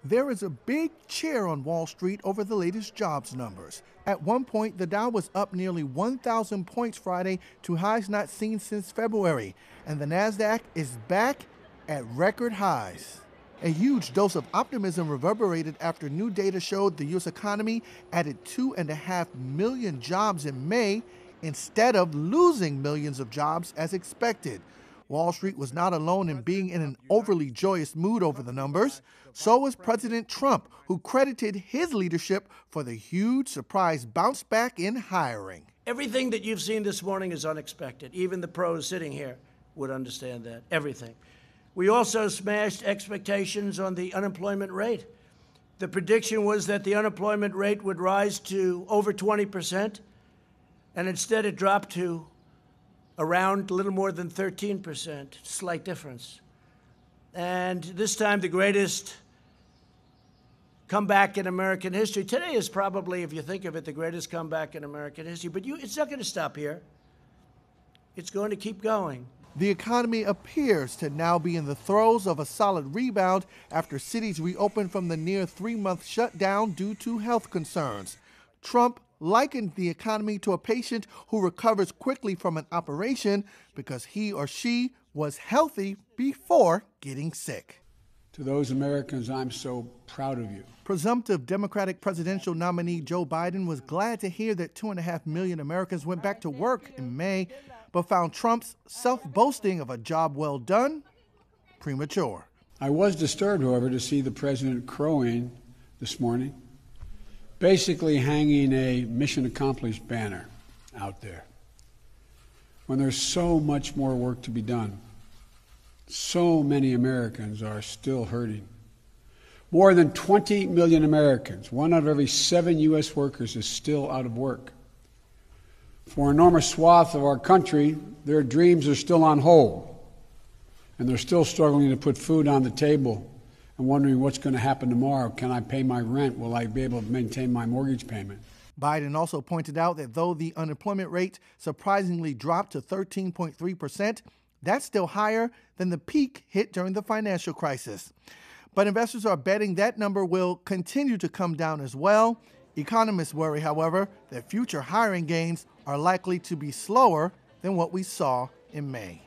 There is a big cheer on Wall Street over the latest jobs numbers. At one point, the Dow was up nearly 1,000 points Friday to highs not seen since February, and the Nasdaq is back at record highs. A huge dose of optimism reverberated after new data showed the U.S. economy added 2.5 million jobs in May instead of losing millions of jobs as expected. Wall Street was not alone in being in an overly joyous mood over the numbers. So was President Trump, who credited his leadership for the huge surprise bounce back in hiring. Everything that you've seen this morning is unexpected. Even the pros sitting here would understand that. Everything. We also smashed expectations on the unemployment rate. The prediction was that the unemployment rate would rise to over 20%, and instead it dropped to around a little more than 13%, slight difference. And this time, the greatest comeback in American history. Today is probably, if you think of it, the greatest comeback in American history. But it's not going to stop here. It's going to keep going. The economy appears to now be in the throes of a solid rebound after cities reopened from the near 3-month shutdown due to health concerns. Trump likened the economy to a patient who recovers quickly from an operation because he or she was healthy before getting sick. To those Americans, I'm so proud of you. Presumptive Democratic presidential nominee Joe Biden was glad to hear that 2.5 million Americans went back to work in May, but found Trump's self-boasting of a job well done premature. I was disturbed, however, to see the president crowing this morning, basically hanging a mission accomplished banner out there, when there's so much more work to be done. So many Americans are still hurting. More than 20 million Americans, 1 out of every 7 U.S. workers, is still out of work. For an enormous swath of our country, their dreams are still on hold, and they're still struggling to put food on the table and wondering what's going to happen tomorrow. Can I pay my rent? Will I be able to maintain my mortgage payment? Biden also pointed out that though the unemployment rate surprisingly dropped to 13.3%, that's still higher than the peak hit during the financial crisis. But investors are betting that number will continue to come down as well. Economists worry, however, that future hiring gains are likely to be slower than what we saw in May.